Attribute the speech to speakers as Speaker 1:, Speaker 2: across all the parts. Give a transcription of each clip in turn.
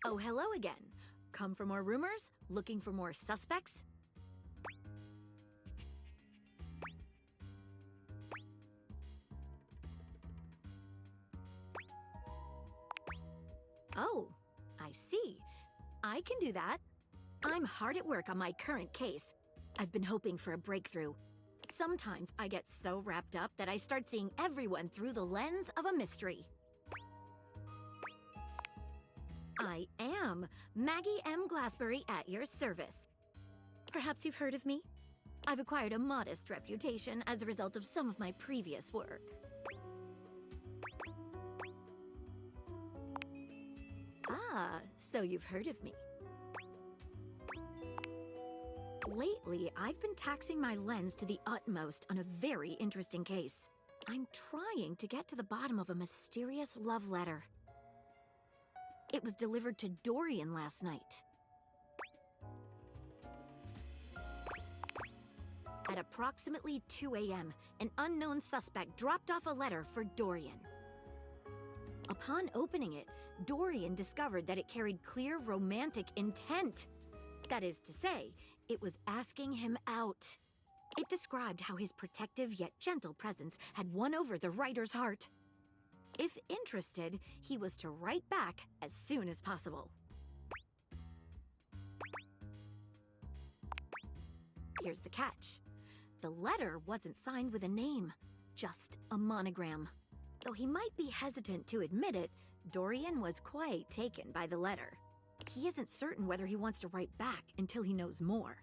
Speaker 1: Oh, hello again. Come for more rumors? Looking for more suspects? Oh, I see. I can do that. I'm hard at work on my current case. I've been hoping for a breakthrough. Sometimes I get so wrapped up that I start seeing everyone through the lens of a mystery. I am Maggie M. Glassbury at your service. Perhaps you've heard of me? I've acquired a modest reputation as a result of some of my previous work. Ah, so you've heard of me. Lately, I've been taxing my lens to the utmost on a very interesting case. I'm trying to get to the bottom of a mysterious love letter. It was delivered to Derwyen last night. At approximately 2 a.m., an unknown suspect dropped off a letter for Derwyen. Upon opening it, Derwyen discovered that it carried clear romantic intent. That is to say, it was asking him out. It described how his protective yet gentle presence had won over the writer's heart. If interested, he was to write back as soon as possible. Here's the catch. The letter wasn't signed with a name, just a monogram. Though he might be hesitant to admit it, Derwyen was quite taken by the letter. He isn't certain whether he wants to write back until he knows more.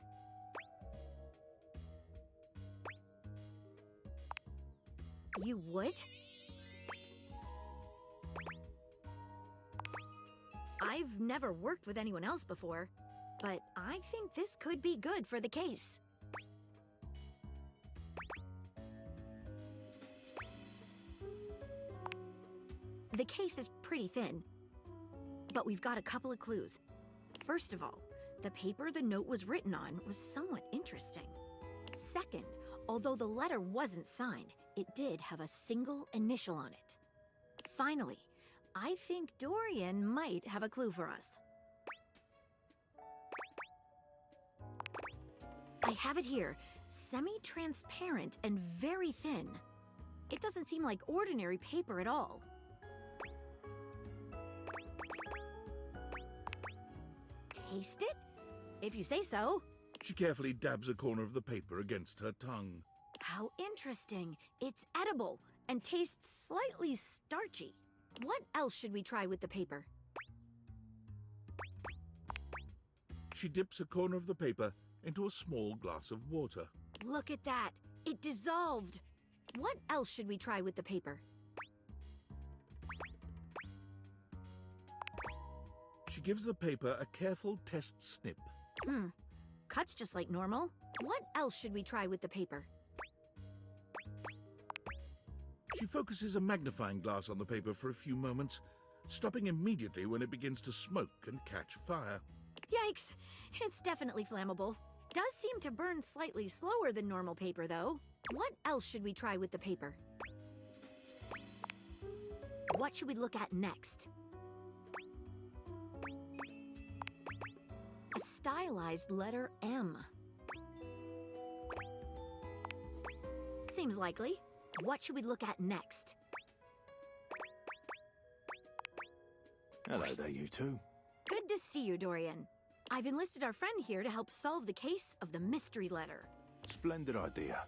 Speaker 1: You would? I've never worked with anyone else before, but I think this could be good for the case. The case is pretty thin, but we've got a couple of clues. First of all, the paper the note was written on was somewhat interesting. Second, although the letter wasn't signed, it did have a single initial on it. Finally, I think Derwyen might have a clue for us. I have it here, semi-transparent and very thin. It doesn't seem like ordinary paper at all. Taste it? If you say so.
Speaker 2: She carefully dabs a corner of the paper against her tongue.
Speaker 1: How interesting. It's edible and tastes slightly starchy. What else should we try with the paper?
Speaker 2: She dips a corner of the paper into a small glass of water.
Speaker 1: Look at that. It dissolved. What else should we try with the paper?
Speaker 2: She gives the paper a careful test snip.
Speaker 1: Cuts just like normal. What else should we try with the paper?
Speaker 2: She focuses a magnifying glass on the paper for a few moments, stopping immediately when it begins to smoke and catch fire.
Speaker 1: Yikes! It's definitely flammable. Does seem to burn slightly slower than normal paper, though. What else should we try with the paper? What should we look at next? A stylized letter M. Seems likely. What should we look at next?
Speaker 3: Hello there, you two.
Speaker 1: Good to see you, Derwyen. I've enlisted our friend here to help solve the case of the mystery letter.
Speaker 3: Splendid idea.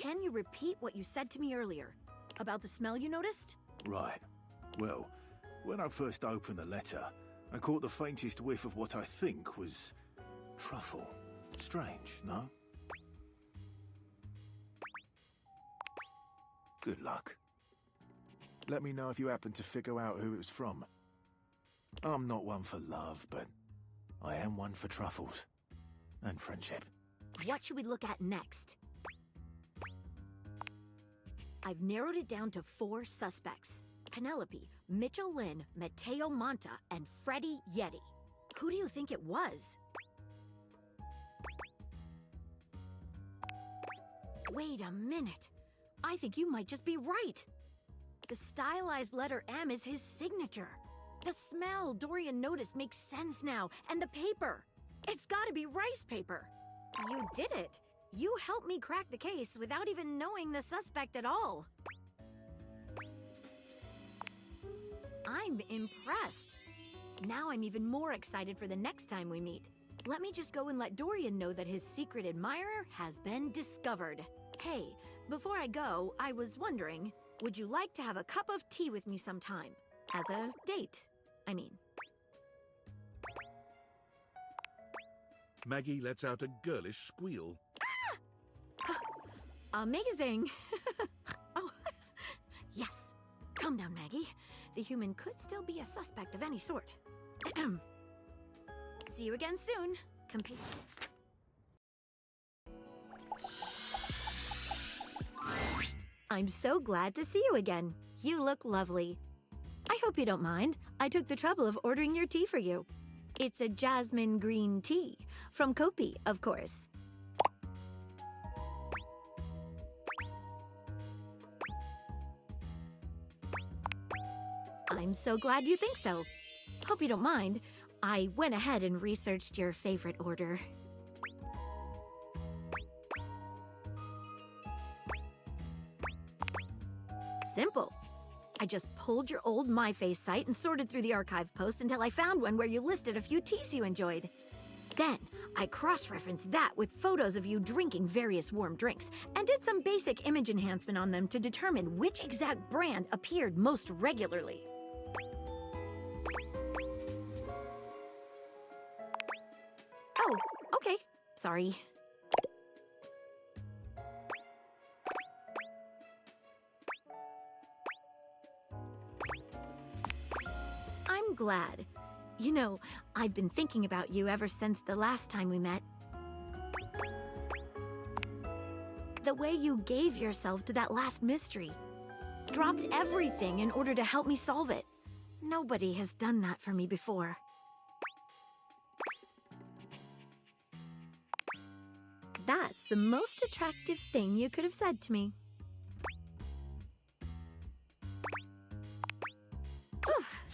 Speaker 1: Can you repeat what you said to me earlier? About the smell you noticed?
Speaker 3: Right. Well, when I first opened the letter, I caught the faintest whiff of what I think was truffle. Strange, no? Good luck. Let me know if you happen to figure out who it was from. I'm not one for love, but I am one for truffles. And friendship.
Speaker 1: What should we look at next? I've narrowed it down to 4 suspects. Penelope, Mitchell Lynn, Mateo Monta, and Freddie Yeti. Who do you think it was? Wait a minute. I think you might just be right. The stylized letter M is his signature. The smell Derwyen noticed makes sense now, and the paper. It's gotta be rice paper. You did it. You helped me crack the case without even knowing the suspect at all. I'm impressed. Now I'm even more excited for the next time we meet. Let me just go and let Derwyen know that his secret admirer has been discovered. Hey, before I go, I was wondering, would you like to have a cup of tea with me sometime? As a date, I mean.
Speaker 2: Maggie lets out a girlish squeal.
Speaker 1: Amazing! Oh, yes. Calm down, Maggie. The human could still be a suspect of any sort. See you again soon, companion. I'm so glad to see you again. You look lovely. I hope you don't mind. I took the trouble of ordering your tea for you. It's a jasmine green tea. From Kotzy, of course. I'm so glad you think so. Hope you don't mind. I went ahead and researched your favorite order. Simple. I just pulled your old MyFace site and sorted through the archive posts until I found one where you listed a few teas you enjoyed. Then, I cross-referenced that with photos of you drinking various warm drinks and did some basic image enhancement on them to determine which exact brand appeared most regularly. Oh, okay. Sorry. I'm glad. You know, I've been thinking about you ever since the last time we met. The way you gave yourself to that last mystery. Dropped everything in order to help me solve it. Nobody has done that for me before. That's the most attractive thing you could have said to me. Oof,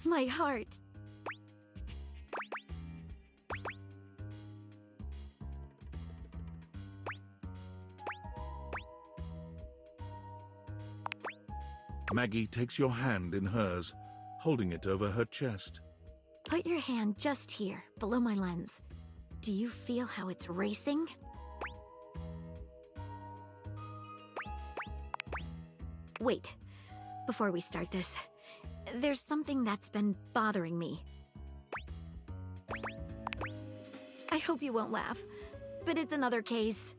Speaker 1: my heart.
Speaker 2: Maggie takes your hand in hers, holding it over her chest.
Speaker 1: Put your hand just here, below my lens. Do you feel how it's racing? Wait, before we start this, there's something that's been bothering me. I hope you won't laugh, but it's another case.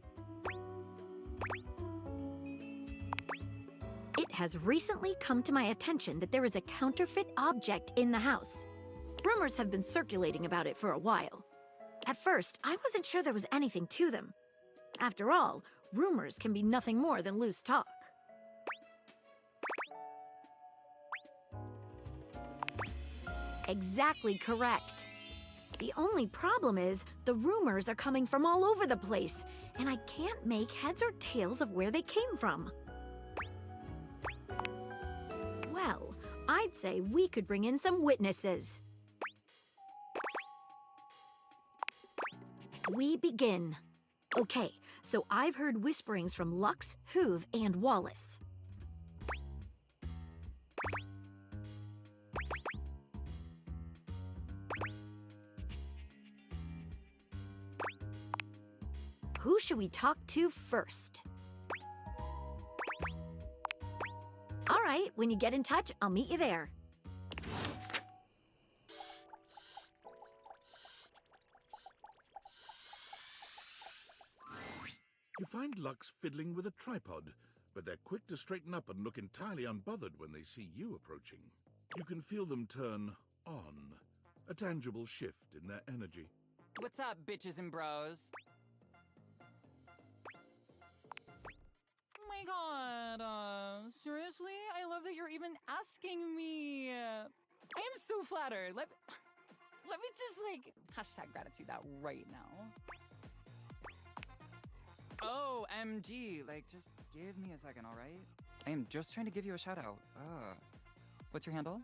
Speaker 1: It has recently come to my attention that there is a counterfeit object in the house. Rumors have been circulating about it for a while. At first, I wasn't sure there was anything to them. After all, rumors can be nothing more than loose talk. Exactly correct. The only problem is the rumors are coming from all over the place, and I can't make heads or tails of where they came from. Well, I'd say we could bring in some witnesses. We begin. Okay, so I've heard whisperings from Lux, Hoove, and Wallace. Who should we talk to first? All right, when you get in touch, I'll meet you there.
Speaker 2: You find Lux fiddling with a tripod, but they're quick to straighten up and look entirely unbothered when they see you approaching. You can feel them turn on, a tangible shift in their energy.
Speaker 4: What's up, bitches and bros? Oh my god, seriously? I love that you're even asking me. I am so flattered. Let me just, like, hashtag gratitude that right now. Oh, MG, like, just give me a second, alright? I am just trying to give you a shout out. What's your handle?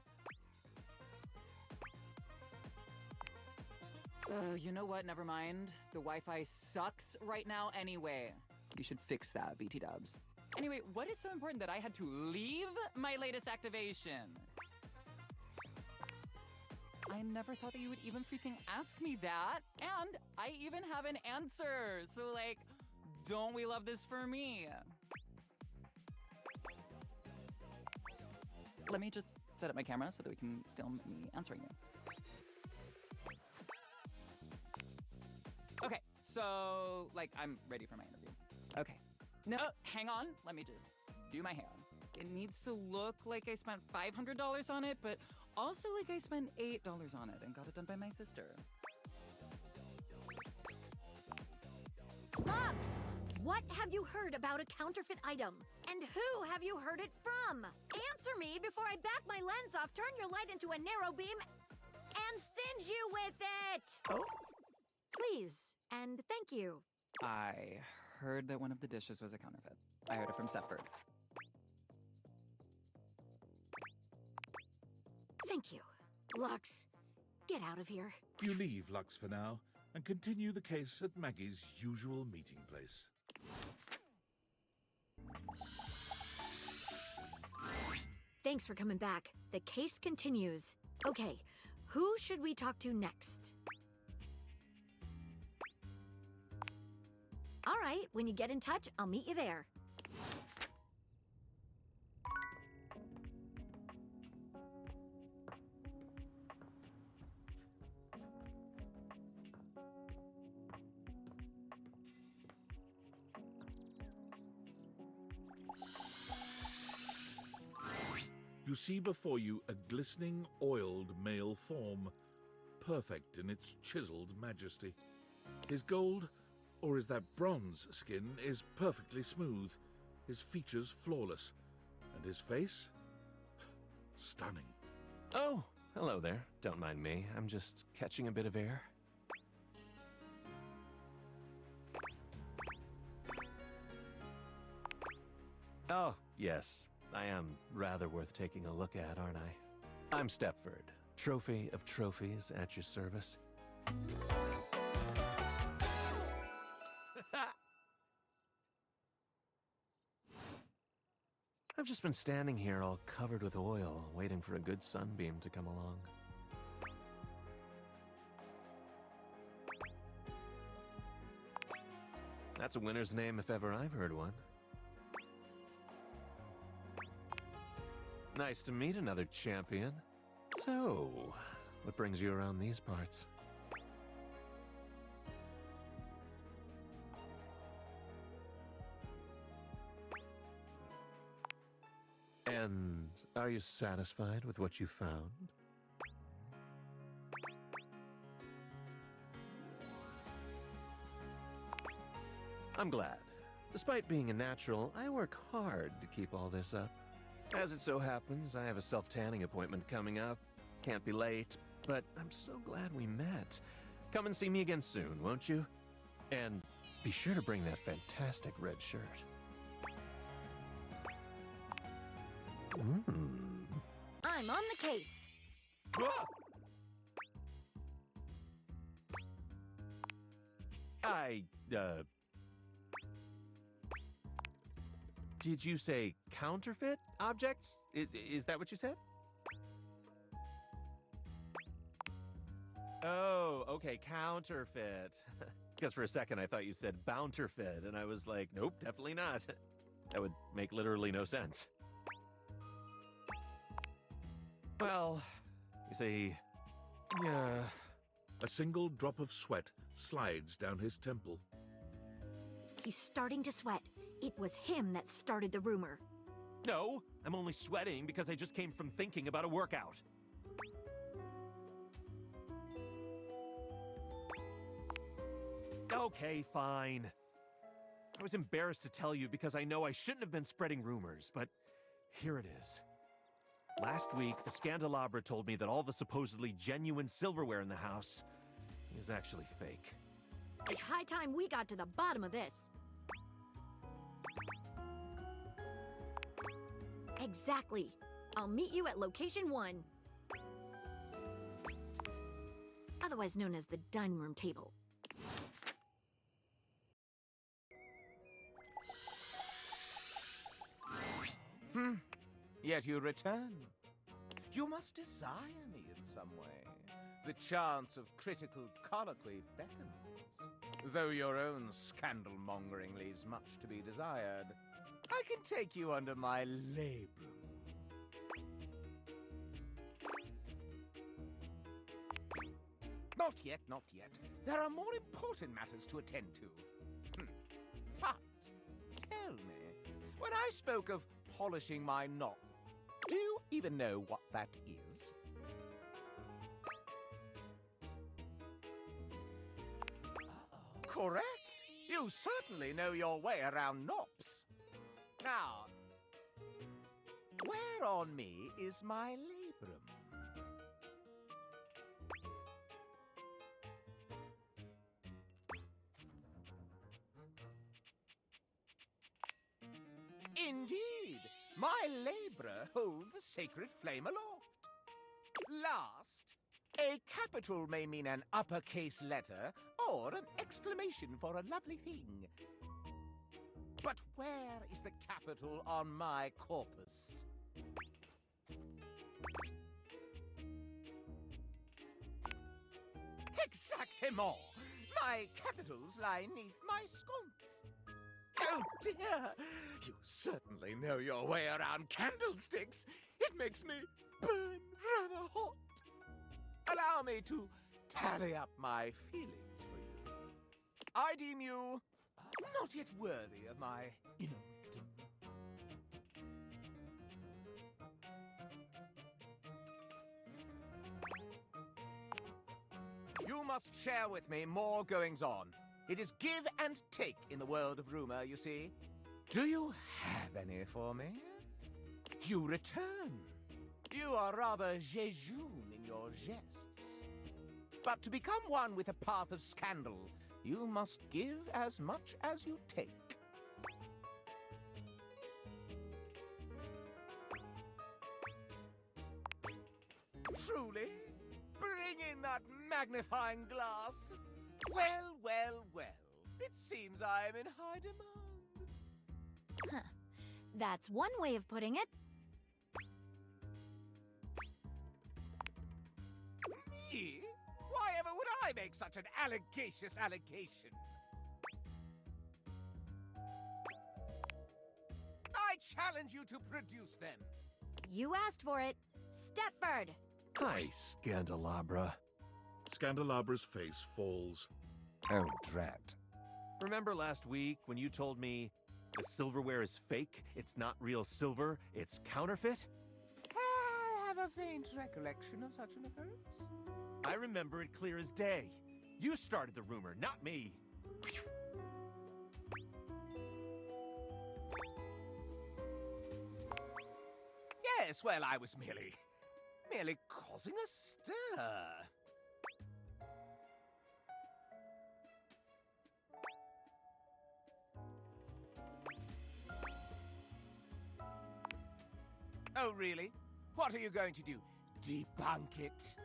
Speaker 4: You know what? Never mind. The Wi-Fi sucks right now anyway. You should fix that, BT dubs. Anyway, what is so important that I had to leave my latest activation? I never thought that you would even freaking ask me that. And I even have an answer. So, like, don't we love this for me? Let me just set up my camera so that we can film me answering you. Okay, so, like, I'm ready for my interview. Okay. No, hang on. Let me just do my hair. It needs to look like I spent $500 on it, but also like I spent $8 on it and got it done by my sister.
Speaker 1: Lux, what have you heard about a counterfeit item? And who have you heard it from? Answer me before I back my lens off, turn your light into a narrow beam, and singe you with it!
Speaker 4: Oh?
Speaker 1: Please, and thank you.
Speaker 4: I heard that one of the dishes was a counterfeit. I heard it from Stepford.
Speaker 1: Thank you. Lux, get out of here.
Speaker 2: You leave Lux for now and continue the case at Maggie's usual meeting place.
Speaker 1: Thanks for coming back. The case continues. Okay, who should we talk to next? All right, when you get in touch, I'll meet you there.
Speaker 2: You see before you a glistening, oiled male form, perfect in its chiseled majesty. His gold, or is that bronze skin, is perfectly smooth, his features flawless, and his face? Stunning.
Speaker 5: Oh, hello there. Don't mind me. I'm just catching a bit of air. Oh, yes. I am rather worth taking a look at, aren't I? I'm Stepford, trophy of trophies at your service. I've just been standing here all covered with oil, waiting for a good sunbeam to come along. That's a winner's name if ever I've heard one. Nice to meet another champion. So, what brings you around these parts? And are you satisfied with what you found? I'm glad. Despite being a natural, I work hard to keep all this up. As it so happens, I have a self-tanning appointment coming up. Can't be late, but I'm so glad we met. Come and see me again soon, won't you? And be sure to bring that fantastic red shirt.
Speaker 1: I'm on the case.
Speaker 5: Ah! Did you say counterfeit objects? Is that what you said? Oh, okay, counterfeit. Because for a second I thought you said bounterfeit, and I was like, nope, definitely not. That would make literally no sense. Well, you see, yeah.
Speaker 2: A single drop of sweat slides down his temple.
Speaker 1: He's starting to sweat. It was him that started the rumor.
Speaker 5: No, I'm only sweating because I just came from thinking about a workout. Okay, fine. I was embarrassed to tell you because I know I shouldn't have been spreading rumors, but here it is. Last week, the Scandelabra told me that all the supposedly genuine silverware in the house is actually fake.
Speaker 1: It's high time we got to the bottom of this. Exactly. I'll meet you at location 1. otherwise known as the dining room table.
Speaker 6: Yet you return. You must desire me in some way. The chance of critical colloquy beckons. Though your own scandal-mongering leaves much to be desired, I can take you under my labrum. Not yet, not yet. There are more important matters to attend to. But, tell me, when I spoke of polishing my knob, do you even know what that is? Correct. You certainly know your way around knobs. Now, where on me is my labrum? Indeed, my labra hold the sacred flame aloft. Last, a capital may mean an uppercase letter or an exclamation for a lovely thing. But where is the capital on my corpus? Exactement! My capitals lie neath my sconce. Oh dear! You certainly know your way around candlesticks. It makes me burn rather hot. Allow me to tally up my feelings for you. I deem you not yet worthy of my inner victim. You must share with me more goings-on. It is give and take in the world of rumor, you see. Do you have any for me? You return. You are rather jejune in your jests. But to become one with a path of scandal, you must give as much as you take. Truly? Bring in that magnifying glass. Well, well, well. It seems I am in high demand.
Speaker 1: Huh. That's one way of putting it.
Speaker 6: Me? Why ever would I make such an allegacious allegation? I challenge you to produce them.
Speaker 1: You asked for it. Stepford!
Speaker 5: Hi, Scandelabra.
Speaker 2: Scandalabra's face falls.
Speaker 6: Oh, drat.
Speaker 5: Remember last week when you told me the silverware is fake? It's not real silver, it's counterfeit?
Speaker 6: I have a faint recollection of such an occurrence.
Speaker 5: I remember it clear as day. You started the rumor, not me.
Speaker 6: Yes, well, I was merely causing a stir. Oh, really? What are you going to do? Debunk it?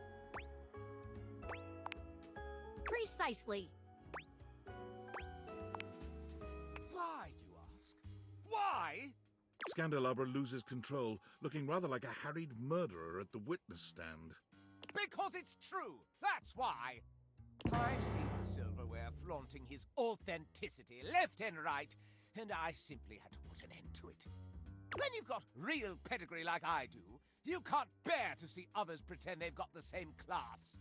Speaker 1: Precisely.
Speaker 6: Why, you ask? Why?
Speaker 2: Scandelabra loses control, looking rather like a harried murderer at the witness stand.
Speaker 6: Because it's true. That's why. I've seen the silverware flaunting his authenticity left and right, and I simply had to put an end to it. When you've got real pedigree like I do, you can't bear to see others pretend they've got the same class.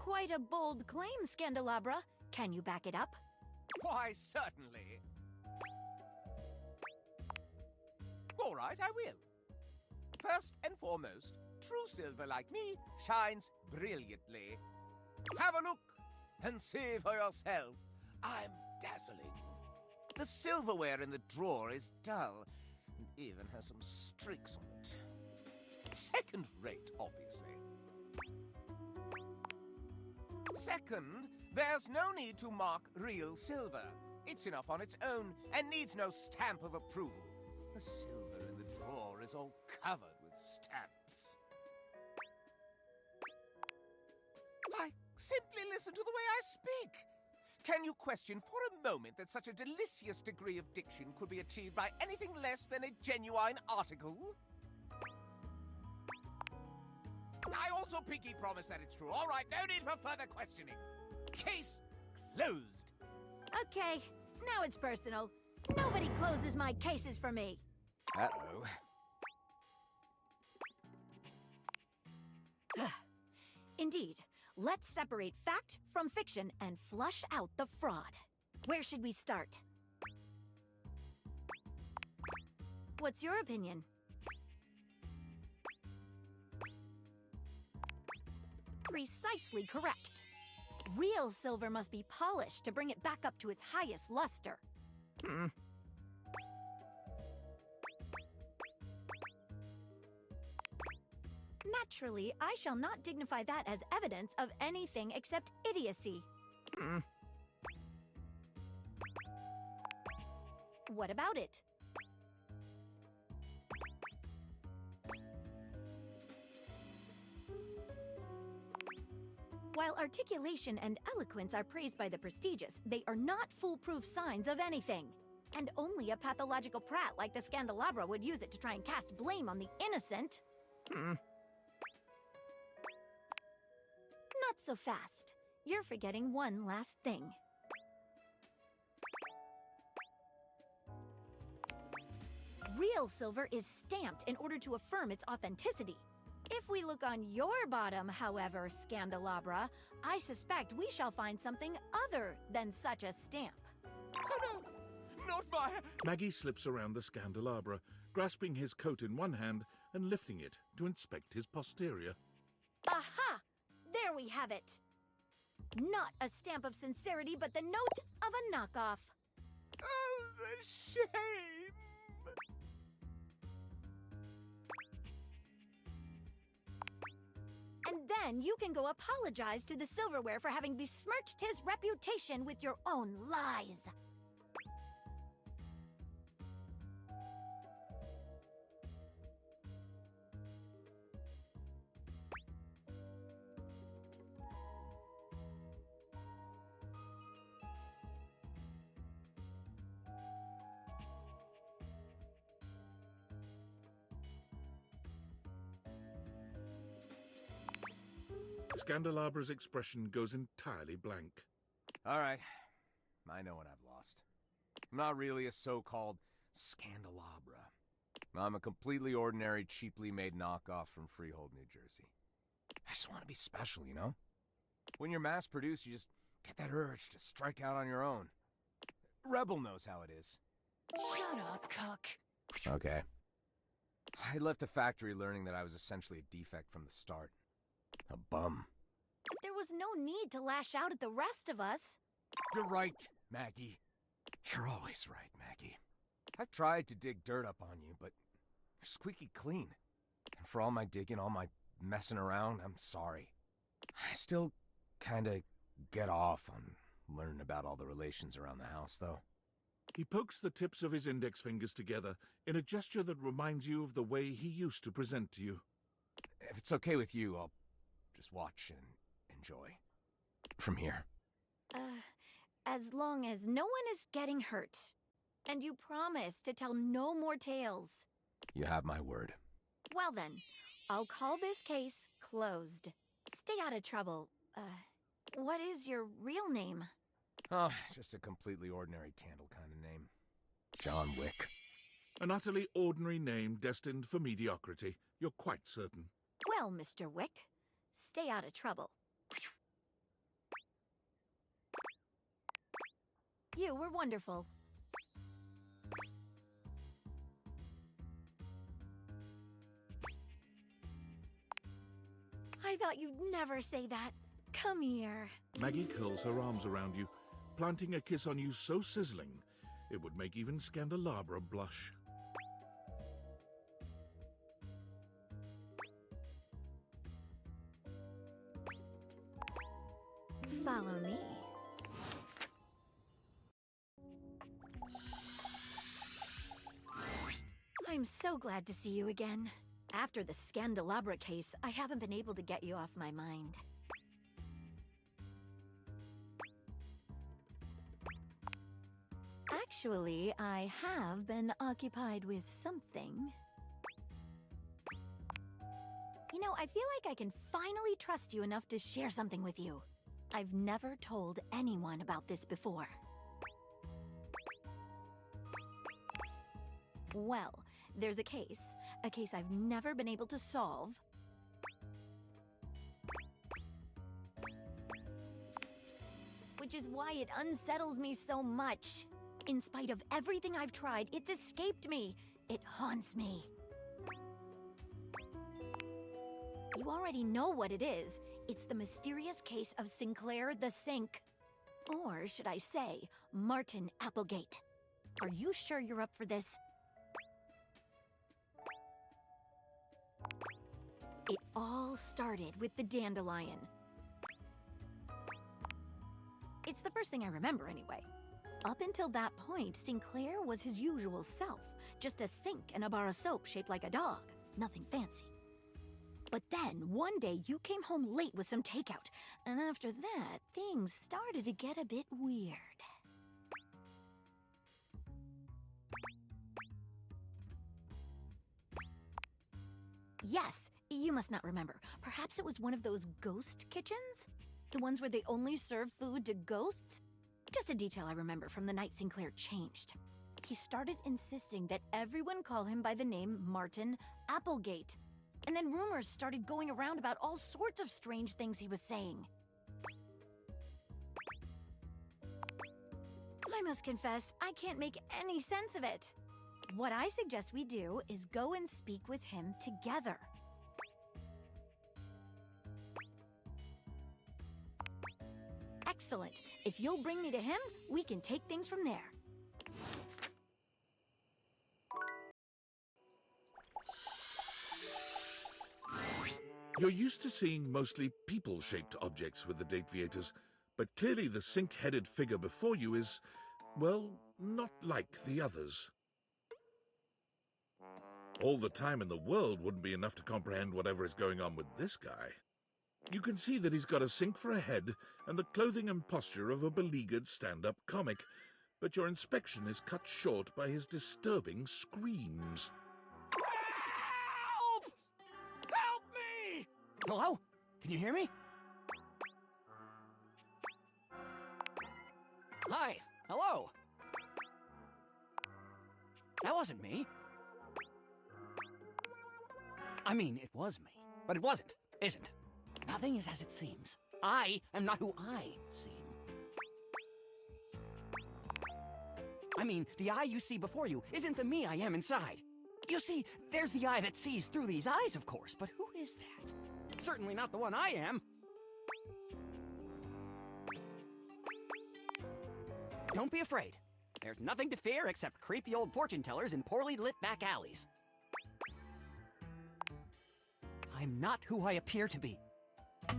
Speaker 1: Quite a bold claim, Scandelabra. Can you back it up?
Speaker 6: Why, certainly. All right, I will. First and foremost, true silver like me shines brilliantly. Have a look and see for yourself. I'm dazzling. The silverware in the drawer is dull and even has some streaks on it. Second rate, obviously. Second, there's no need to mark real silver. It's enough on its own and needs no stamp of approval. The silver in the drawer is all covered with stamps. Simply listen to the way I speak. Can you question for a moment that such a delicious degree of diction could be achieved by anything less than a genuine article? I also pinky promise that it's true. All right, no need for further questioning. Case closed.
Speaker 1: Okay, now it's personal. Nobody closes my cases for me.
Speaker 6: Uh-oh.
Speaker 1: Indeed. Let's separate fact from fiction and flush out the fraud. Where should we start? What's your opinion? Precisely correct. Real silver must be polished to bring it back up to its highest luster. Naturally, I shall not dignify that as evidence of anything except idiocy. What about it? While articulation and eloquence are praised by the prestigious, they are not foolproof signs of anything. And only a pathological prat like the Scandelabra would use it to try and cast blame on the innocent. Not so fast. You're forgetting one last thing. Real silver is stamped in order to affirm its authenticity. If we look on your bottom, however, Scandelabra, I suspect we shall find something other than such a stamp.
Speaker 6: Oh no! Not my...
Speaker 2: Maggie slips around the Scandelabra, grasping his coat in one hand and lifting it to inspect his posterior.
Speaker 1: Aha! There we have it. Not a stamp of sincerity, but the note of a knockoff.
Speaker 6: Oh, the shame!
Speaker 1: And then you can go apologize to the silverware for having besmirched his reputation with your own lies.
Speaker 2: Scandelabra's expression goes entirely blank.
Speaker 6: All right. I know what I've lost. I'm not really a so-called Scandelabra. I'm a completely ordinary, cheaply made knockoff from Freehold, New Jersey. I just want to be special, you know? When you're mass-produced, you just get that urge to strike out on your own. Rebel knows how it is.
Speaker 4: Shut up, cuck.
Speaker 6: Okay. I left the factory learning that I was essentially a defect from the start. A bum.
Speaker 1: There was no need to lash out at the rest of us.
Speaker 6: You're right, Maggie. You're always right, Maggie. I've tried to dig dirt up on you, but you're squeaky clean. And for all my digging, all my messing around, I'm sorry. I still kinda get off on learning about all the relations around the house, though.
Speaker 2: He pokes the tips of his index fingers together in a gesture that reminds you of the way he used to present to you.
Speaker 6: If it's okay with you, I'll just watch and enjoy. From here.
Speaker 1: As long as no one is getting hurt. And you promise to tell no more tales.
Speaker 6: You have my word.
Speaker 1: Well then, I'll call this case closed. Stay out of trouble. What is your real name?
Speaker 6: Oh, just a completely ordinary candle kind of name. John Wick.
Speaker 2: An utterly ordinary name destined for mediocrity, you're quite certain.
Speaker 1: Well, Mr. Wick, stay out of trouble. You were wonderful. I thought you'd never say that. Come here.
Speaker 2: Maggie curls her arms around you, planting a kiss on you so sizzling, it would make even Scandelabra blush.
Speaker 1: Follow me. I'm so glad to see you again. After the Scandelabra case, I haven't been able to get you off my mind. Actually, I have been occupied with something. You know, I feel like I can finally trust you enough to share something with you. I've never told anyone about this before. Well, there's a case I've never been able to solve. Which is why it unsettles me so much. In spite of everything I've tried, it's escaped me. It haunts me. You already know what it is. It's the mysterious case of Sinclair the Sink. Or should I say, Martin Applegate. Are you sure you're up for this? It all started with the dandelion. It's the first thing I remember anyway. Up until that point, Sinclair was his usual self. Just a sink and a bar of soap shaped like a dog. Nothing fancy. But then, one day, you came home late with some takeout. And after that, things started to get a bit weird. Yes, you must not remember. Perhaps it was one of those ghost kitchens? The ones where they only serve food to ghosts? Just a detail I remember from the night Sinclair changed. He started insisting that everyone call him by the name Martin Applegate. And then rumors started going around about all sorts of strange things he was saying. I must confess, I can't make any sense of it. What I suggest we do is go and speak with him together. Excellent. If you'll bring me to him, we can take things from there.
Speaker 2: You're used to seeing mostly people-shaped objects with the Dateviators, but clearly the sink-headed figure before you is, well, not like the others. All the time in the world wouldn't be enough to comprehend whatever is going on with this guy. You can see that he's got a sink for a head and the clothing and posture of a beleaguered stand-up comic, but your inspection is cut short by his disturbing screams.
Speaker 6: Help! Help me!
Speaker 7: Hello? Can you hear me? Hi. Hello. That wasn't me. I mean, it was me, but it wasn't, isn't. Nothing is as it seems. I am not who I seem. I mean, the eye you see before you isn't the me I am inside. You see, there's the eye that sees through these eyes, of course, but who is that? Certainly not the one I am. Don't be afraid. There's nothing to fear except creepy old fortune tellers in poorly lit back alleys. I'm not who I appear to be. No!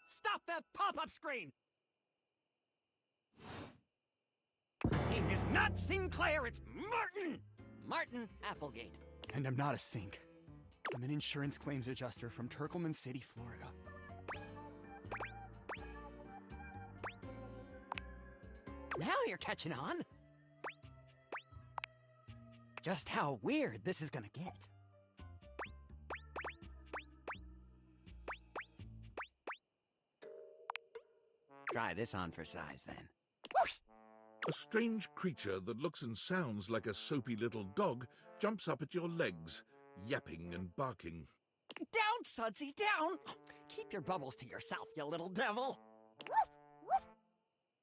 Speaker 7: Stop that pop-up screen! Name is not Sinclair, it's Martin! Martin Applegate. And I'm not a sink. I'm an insurance claims adjuster from Turkleman City, Florida. Now you're catching on. Just how weird this is gonna get. Try this on for size, then.
Speaker 2: A strange creature that looks and sounds like a soapy little dog jumps up at your legs, yapping and barking.
Speaker 7: Down, Sudsy, down! Keep your bubbles to yourself, you little devil!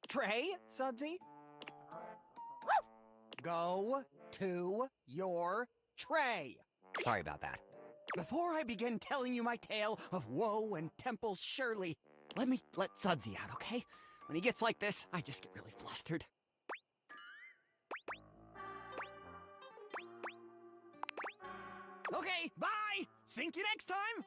Speaker 7: Tray, Sudsy? Go to your tray. Sorry about that. Before I begin telling you my tale of woe and Temple's Shirley, let me let Sudsy out, okay? When he gets like this, I just get really flustered. Okay, bye! Sink you next time!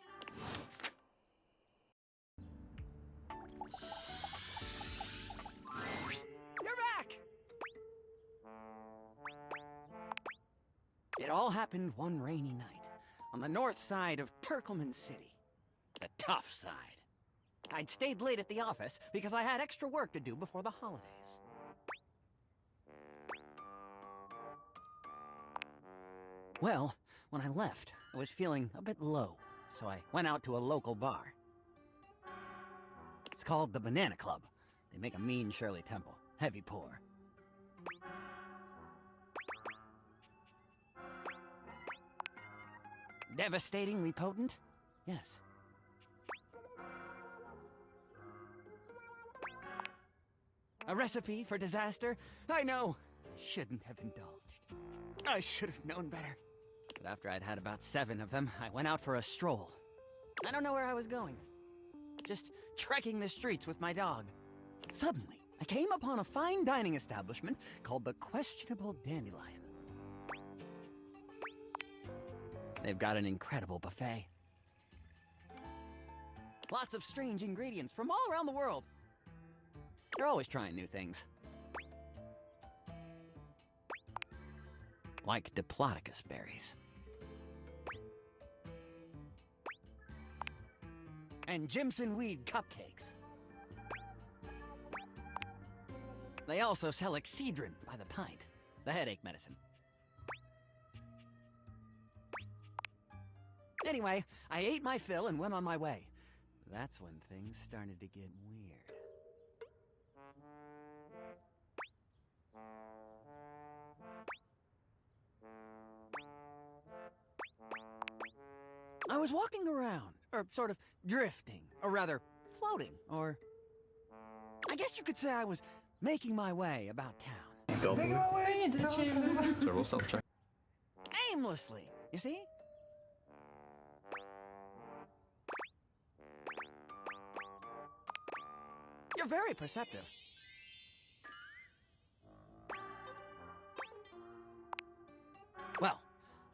Speaker 7: You're back! It all happened one rainy night, on the north side of Turkleman City. The tough side. I'd stayed late at the office because I had extra work to do before the holidays. Well, when I left, I was feeling a bit low, so I went out to a local bar. It's called the Banana Club. They make a mean Shirley Temple. Heavy pour. Devastatingly potent? Yes. A recipe for disaster? I know. I shouldn't have indulged. I should have known better. But after I'd had about 7 of them, I went out for a stroll. I don't know where I was going. Just trekking the streets with my dog. Suddenly, I came upon a fine dining establishment called the Questionable Dandelion. They've got an incredible buffet. Lots of strange ingredients from all around the world. They're always trying new things. Like Diplodocus berries. And Jimson weed cupcakes. They also sell Excedrin by the pint, the headache medicine. Anyway, I ate my fill and went on my way. That's when things started to get weird. I was walking around, or sort of drifting, or rather, floating, or... I guess you could say I was making my way about town.
Speaker 8: Stealthily? So roll stealth check.
Speaker 7: Aimlessly, you see? You're very perceptive. Well,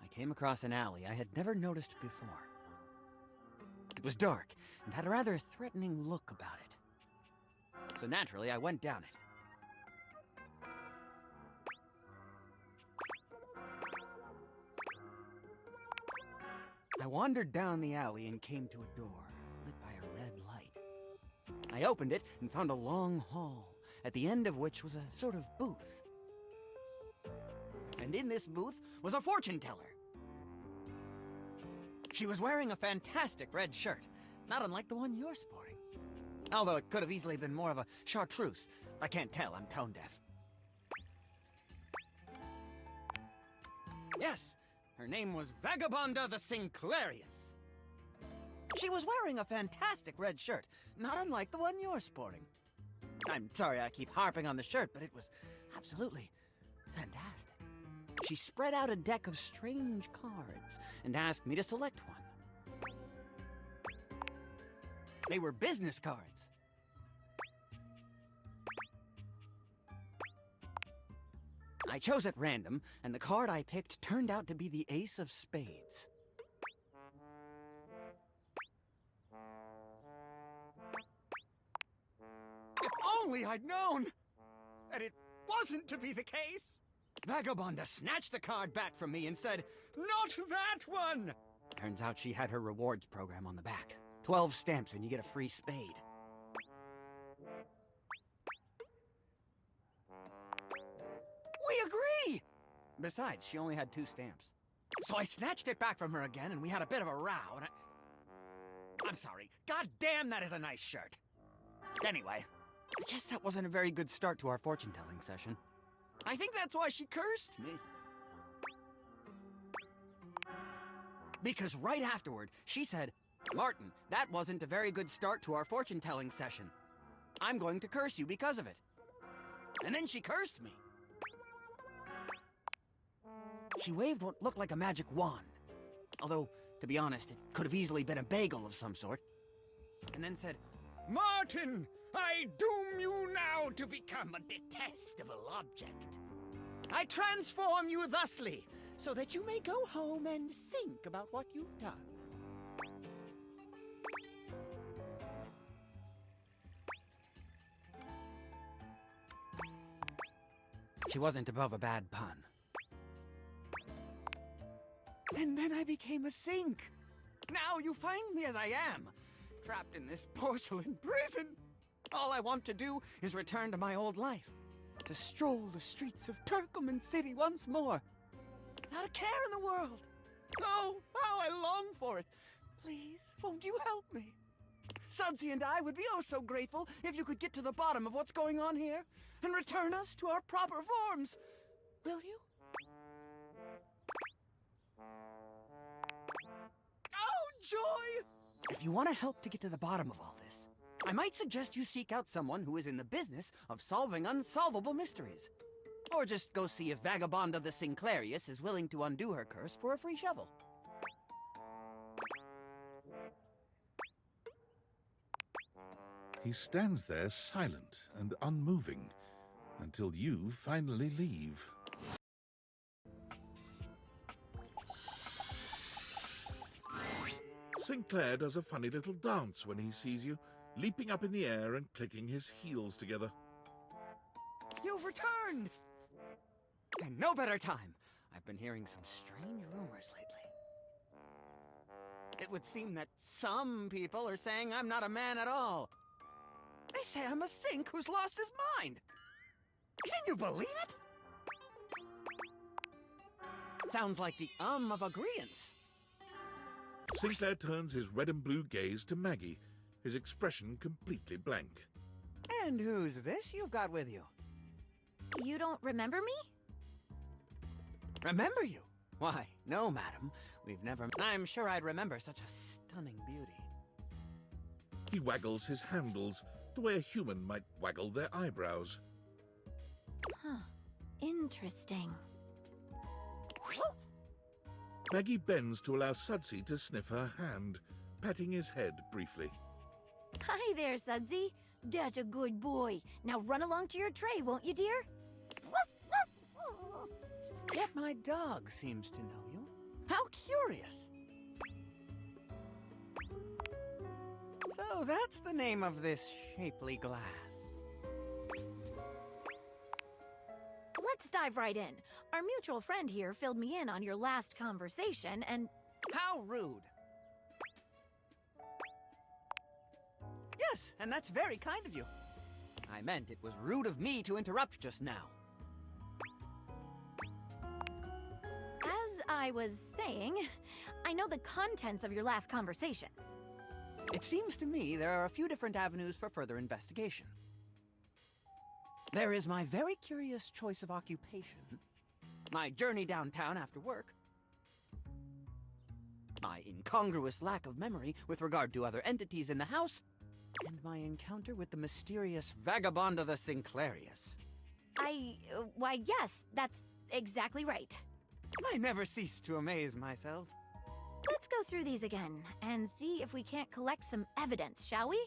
Speaker 7: I came across an alley I had never noticed before. It was dark and had a rather threatening look about it. So naturally, I went down it. I wandered down the alley and came to a door, lit by a red light. I opened it and found a long hall, at the end of which was a sort of booth. And in this booth was a fortune teller. She was wearing a fantastic red shirt, not unlike the one you're sporting. Although it could have easily been more of a chartreuse. I can't tell, I'm tone deaf. Yes, her name was Vagabonda the Sinclairius. She was wearing a fantastic red shirt, not unlike the one you're sporting. I'm sorry I keep harping on the shirt, but it was absolutely fantastic. She spread out a deck of strange cards and asked me to select one. They were business cards. I chose at random, and the card I picked turned out to be the Ace of Spades. If only I'd known that it wasn't to be the case! Vagabonda snatched the card back from me and said, "Not that one!" Turns out she had her rewards program on the back. 12 stamps and you get a free spade. We agree! Besides, she only had 2 stamps. So I snatched it back from her again and we had a bit of a row and I'm sorry. God damn, that is a nice shirt. Anyway, I guess that wasn't a very good start to our fortune-telling session. I think that's why she cursed me. Because right afterward, she said, "Martin, that wasn't a very good start to our fortune-telling session. I'm going to curse you because of it." And then she cursed me. She waved what looked like a magic wand. Although, to be honest, it could have easily been a bagel of some sort. And then said, "Martin, I doom you now to become a detestable object. I transform you thusly, so that you may go home and think about what you've done." She wasn't above a bad pun. And then I became a sink. Now you find me as I am, trapped in this porcelain prison. All I want to do is return to my old life, to stroll the streets of Turkleman City once more, without a care in the world. Oh, how I long for it. Please, won't you help me? Sudsy and I would be oh so grateful if you could get to the bottom of what's going on here and return us to our proper forms. Will you? Oh, joy! If you want to help to get to the bottom of all this, I might suggest you seek out someone who is in the business of solving unsolvable mysteries. Or just go see if Vagabonda the Sinclairius is willing to undo her curse for a free shovel.
Speaker 2: He stands there silent and unmoving until you finally leave. Sinclair does a funny little dance when he sees you, leaping up in the air and clicking his heels together.
Speaker 7: You've returned! And no better time. I've been hearing some strange rumors lately. It would seem that some people are saying I'm not a man at all. They say I'm a sink who's lost his mind. Can you believe it? Sounds like the of agreeance.
Speaker 2: Sinclair turns his red and blue gaze to Maggie, his expression completely blank.
Speaker 7: And who's this you've got with you?
Speaker 1: You don't remember me?
Speaker 7: Remember you? Why, no, madam. We've never... I'm sure I'd remember such a stunning beauty.
Speaker 2: He waggles his handles the way a human might waggle their eyebrows.
Speaker 1: Huh. Interesting.
Speaker 2: Maggie bends to allow Sudsy to sniff her hand, patting his head briefly.
Speaker 1: Hi there, Sudsy. That's a good boy. Now run along to your tray, won't you, dear?
Speaker 7: Yet my dog seems to know you. How curious. So that's the name of this shapely glass.
Speaker 1: Let's dive right in. Our mutual friend here filled me in on your last conversation, and...
Speaker 7: How rude. Yes, and that's very kind of you. I meant it was rude of me to interrupt just now.
Speaker 1: As I was saying, I know the contents of your last conversation.
Speaker 7: It seems to me there are a few different avenues for further investigation. There is my very curious choice of occupation, my journey downtown after work, my incongruous lack of memory with regard to other entities in the house, and my encounter with the mysterious Vagabonda the Sinclairius.
Speaker 1: Why, yes, that's exactly right.
Speaker 7: I never cease to amaze myself.
Speaker 1: Let's go through these again and see if we can't collect some evidence, shall we?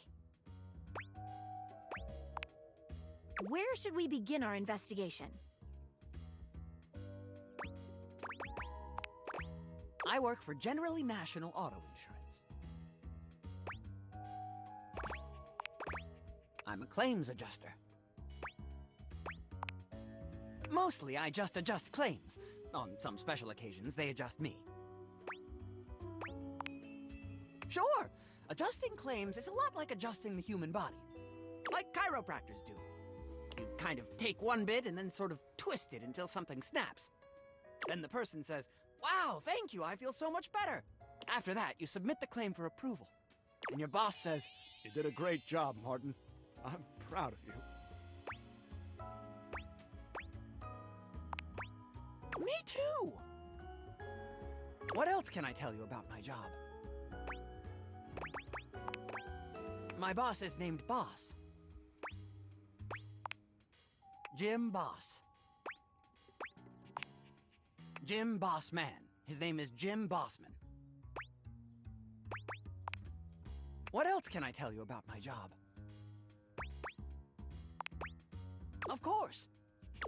Speaker 1: Where should we begin our investigation?
Speaker 7: I work for Generally National Auto Insurance. I'm a claims adjuster. Mostly, I just adjust claims. On some special occasions, they adjust me. Sure, adjusting claims is a lot like adjusting the human body. Like chiropractors do. You kind of take one bit and then sort of twist it until something snaps. Then the person says, "Wow, thank you, I feel so much better." After that, you submit the claim for approval. And your boss says, "You did a great job, Martin. I'm proud of you." Me too! What else can I tell you about my job? My boss is named Boss. Jim Boss. Jim Bossman. His name is Jim Bossman. What else can I tell you about my job? Of course.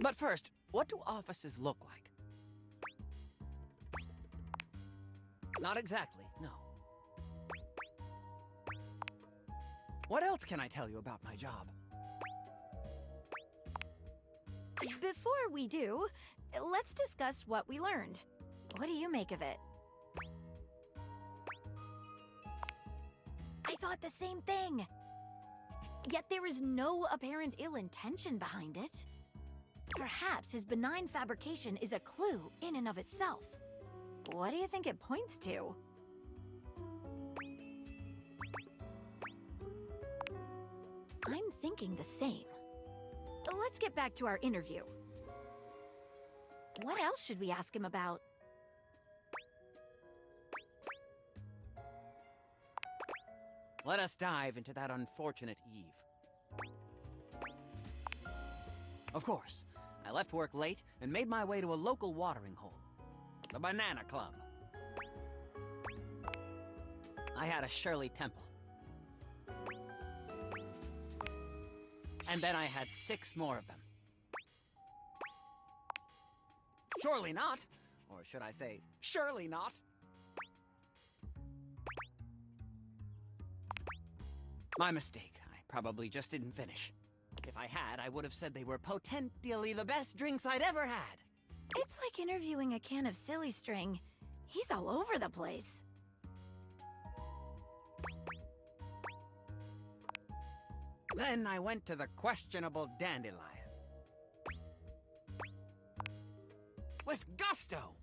Speaker 7: But first, what do offices look like? Not exactly, no. What else can I tell you about my job?
Speaker 1: Before we do, let's discuss what we learned. What do you make of it? I thought the same thing. Yet there is no apparent ill intention behind it. Perhaps his benign fabrication is a clue in and of itself. What do you think it points to? I'm thinking the same. Let's get back to our interview. What else should we ask him about?
Speaker 7: Let us dive into that unfortunate eve. Of course, I left work late and made my way to a local watering hole, the Banana Club. I had a Shirley Temple. And then I had 6 more of them. Surely not. Or should I say, surely not. My mistake. I probably just didn't finish. If I had, I would have said they were potentially the best drinks I'd ever had.
Speaker 1: It's like interviewing a can of silly string. He's all over the place.
Speaker 7: Then I went to the questionable Dandelion. With gusto!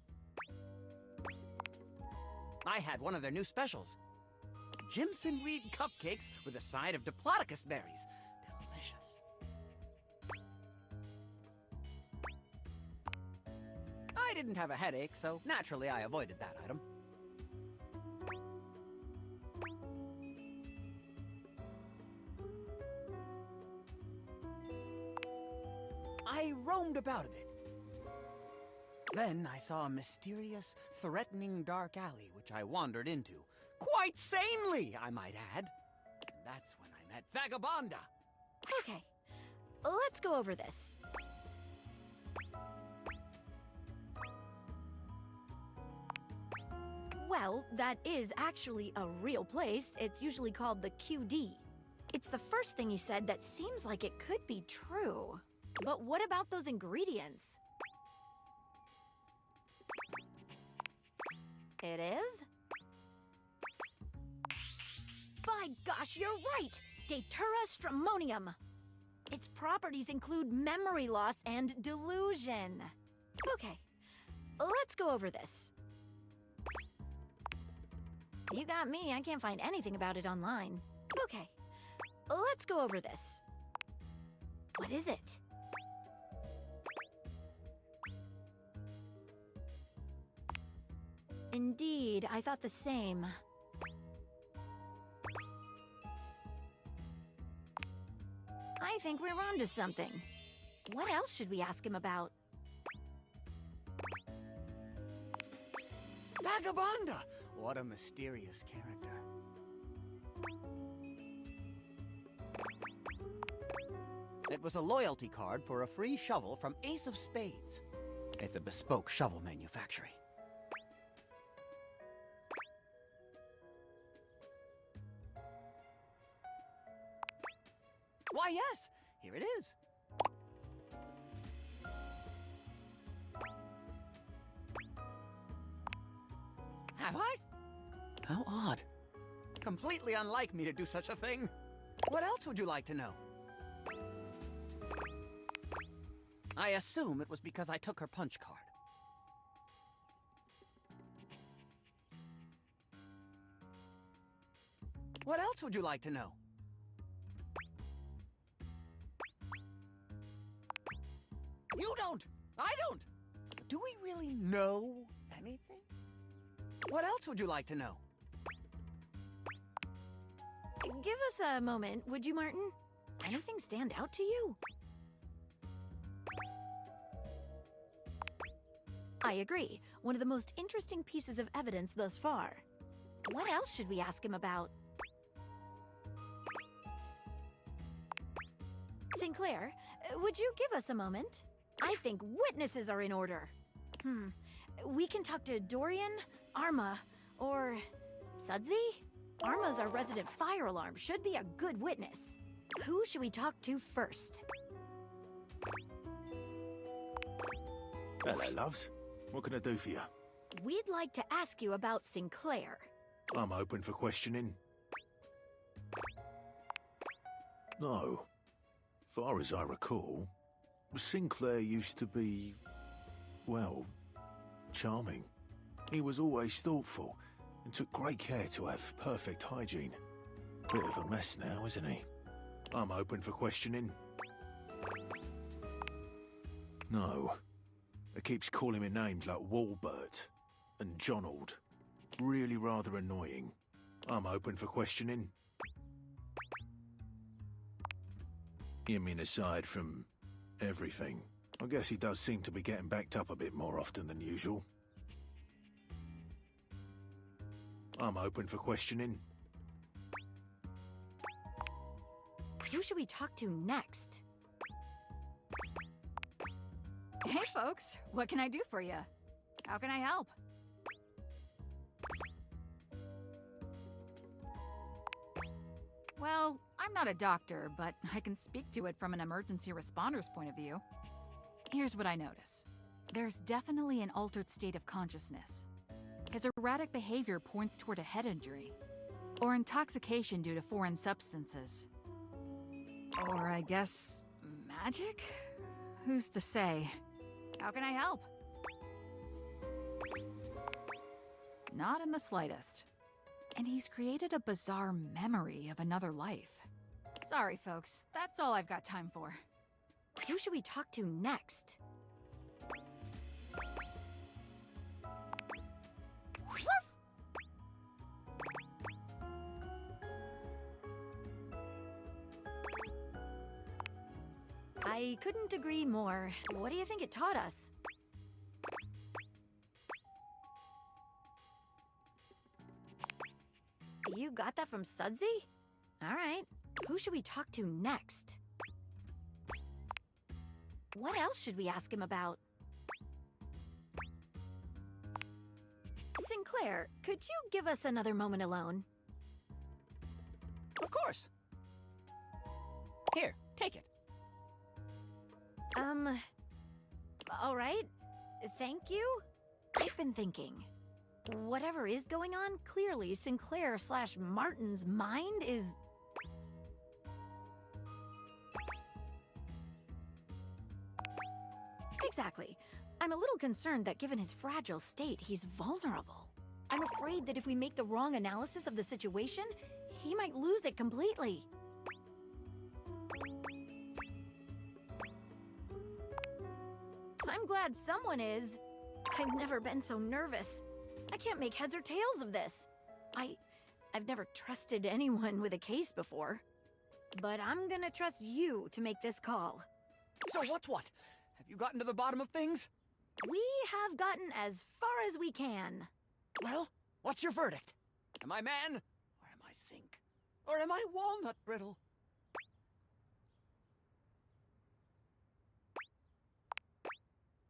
Speaker 7: I had one of their new specials. Jimson Reed cupcakes with a side of Diplodocus berries. Delicious. I didn't have a headache, so naturally I avoided that item. I roamed about a bit. Then I saw a mysterious, threatening dark alley which I wandered into. Quite sanely, I might add. And that's when I met Vagabonda.
Speaker 1: Okay, let's go over this. Well, that is actually a real place. It's usually called the QD. It's the first thing he said that seems like it could be true. But what about those ingredients? It is? By gosh, you're right! Datura stramonium. Its properties include memory loss and delusion. Okay, let's go over this. You got me, I can't find anything about it online. Okay, let's go over this. What is it? Indeed, I thought the same. I think we're onto something. What else should we ask him about?
Speaker 7: Vagabonda! What a mysterious character. It was a loyalty card for a free shovel from Ace of Spades. It's a bespoke shovel manufactory. Why, yes! Here it is. Have I? How odd. Completely unlike me to do such a thing. What else would you like to know? I assume it was because I took her punch card. What else would you like to know? You don't! I don't! Do we really know anything? What else would you like to know?
Speaker 1: Give us a moment, would you, Martin? Anything stand out to you? I agree. One of the most interesting pieces of evidence thus far. What else should we ask him about? Sinclair, would you give us a moment? I think witnesses are in order. We can talk to Derwyen, Arma, or Sudzy? Arma's our resident fire alarm, should be a good witness. Who should we talk to first?
Speaker 3: Hello, loves. What can I do for you?
Speaker 1: We'd like to ask you about Sinclair.
Speaker 3: I'm open for questioning. No. Far as I recall, Sinclair used to be, well, charming. He was always thoughtful and took great care to have perfect hygiene. Bit of a mess now, isn't he? I'm open for questioning. No. It keeps calling me names like Walbert and Jonald. Really rather annoying. I'm open for questioning. You mean aside from everything? I guess he does seem to be getting backed up a bit more often than usual. I'm open for questioning.
Speaker 1: Who should we talk to next?
Speaker 9: Hey folks, what can I do for you? How can I help? Well, I'm not a doctor, but I can speak to it from an emergency responder's point of view. Here's what I notice. There's definitely an altered state of consciousness. His erratic behavior points toward a head injury, or intoxication due to foreign substances. Or I guess, magic? Who's to say? How can I help? Not in the slightest. And he's created a bizarre memory of another life. Sorry, folks. That's all I've got time for.
Speaker 1: Who should we talk to next? I couldn't agree more. What do you think it taught us? You got that from Sudsy? All right. Who should we talk to next? What else should we ask him about? Sinclair, could you give us another moment alone?
Speaker 7: Of course. Here, take it.
Speaker 1: All right. Thank you. I've been thinking. Whatever is going on, clearly Sinclair/Martin's mind is... Exactly. I'm a little concerned that given his fragile state, he's vulnerable. I'm afraid that if we make the wrong analysis of the situation, he might lose it completely. I'm glad someone is. I've never been so nervous. I can't make heads or tails of this. I've never trusted anyone with a case before. But I'm gonna trust you to make this call.
Speaker 7: So what's what? Have you gotten to the bottom of things?
Speaker 1: We have gotten as far as we can.
Speaker 7: Well, what's your verdict? Am I man? Or am I sink? Or am I walnut brittle?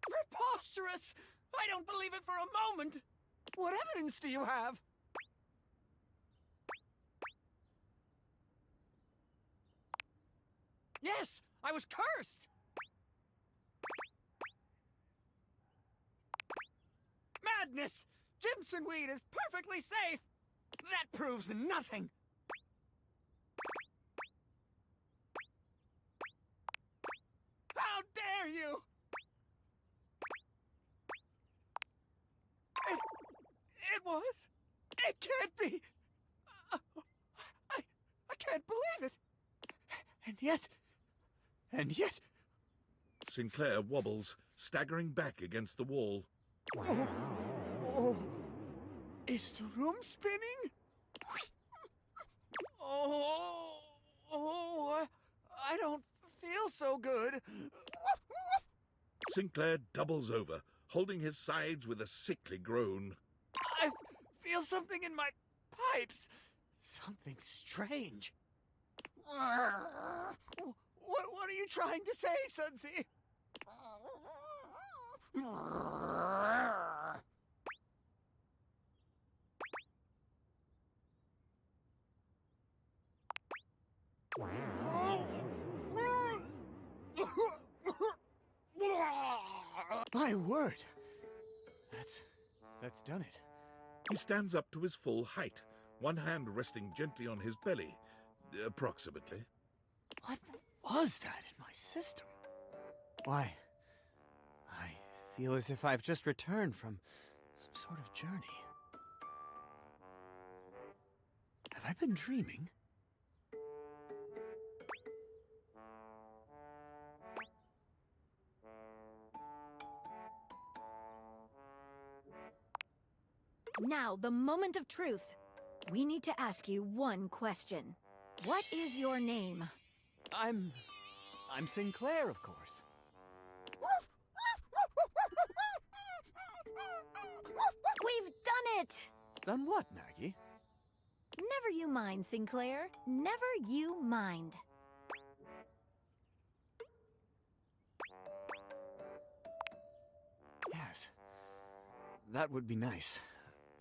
Speaker 7: Preposterous! I don't believe it for a moment! What evidence do you have? Yes, I was cursed! Madness! Jimson weed is perfectly safe! That proves nothing! How dare you! It was? It can't be! I can't believe it! And yet...
Speaker 2: Sinclair wobbles, staggering back against the wall.
Speaker 7: Oh, is the room spinning? I don't feel so good.
Speaker 2: Sinclair doubles over, holding his sides with a sickly groan.
Speaker 7: I feel something in my pipes. Something strange. What are you trying to say, Sudsy? My word. That's done it.
Speaker 2: He stands up to his full height, one hand resting gently on his belly, Approximately.
Speaker 7: What was that in my system? Why, I feel as if I've just returned from some sort of journey. Have I been dreaming?
Speaker 1: Now, the moment of truth. We need to ask you one question. What is your name?
Speaker 7: I'm Sinclair, of course.
Speaker 1: We've done it!
Speaker 7: Done what, Maggie?
Speaker 1: Never you mind, Sinclair. Never you mind.
Speaker 7: Yes. That would be nice.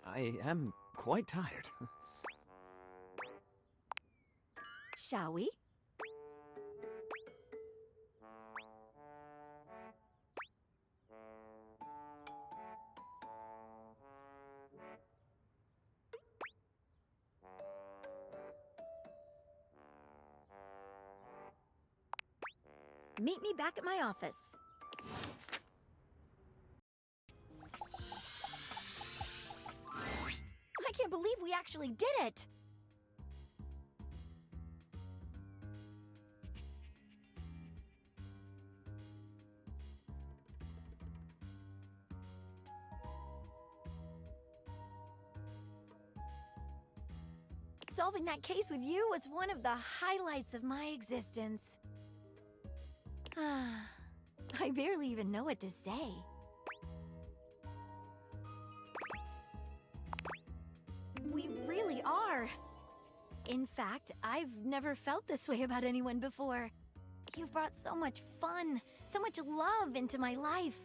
Speaker 7: I am quite tired.
Speaker 1: Shall we? Meet me back at my office. I can't believe we actually did it! Solving that case with you was one of the highlights of my existence. I barely even know what to say. We really are. In fact, I've never felt this way about anyone before. You've brought so much fun, so much love into my life.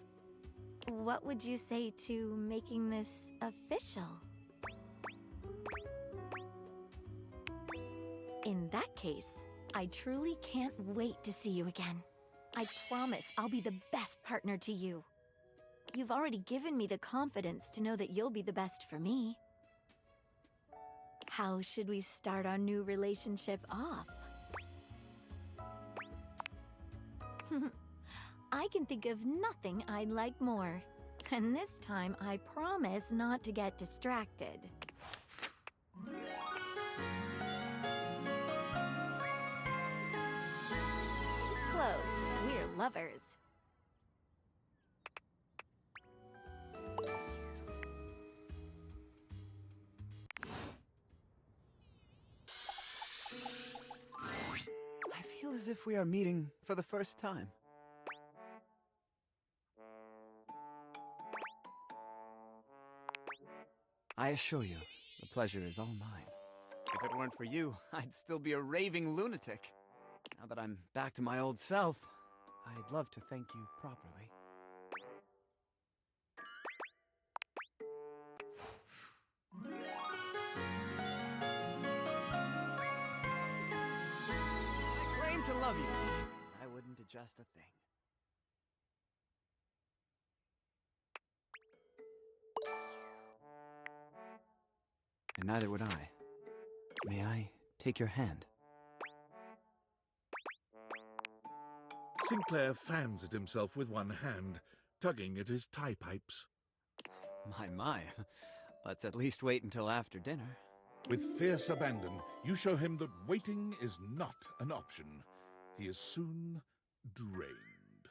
Speaker 1: What would you say to making this official? In that case, I truly can't wait to see you again. I promise I'll be the best partner to you. You've already given me the confidence to know that you'll be the best for me. How should we start our new relationship off? I can think of nothing I'd like more. And this time, I promise not to get distracted. Case closed. We're lovers.
Speaker 7: I feel as if we are meeting for the first time. I assure you, the pleasure is all mine. If it weren't for you, I'd still be a raving lunatic. Now that I'm back to my old self, I'd love to thank you properly. I claim to love you. I wouldn't adjust a thing. And neither would I. May I take your hand?
Speaker 2: Sinclair fans at himself with one hand, tugging at his tie pipes.
Speaker 7: My. Let's at least wait until after dinner.
Speaker 2: With fierce abandon, you show him that waiting is not an option. He is soon drained.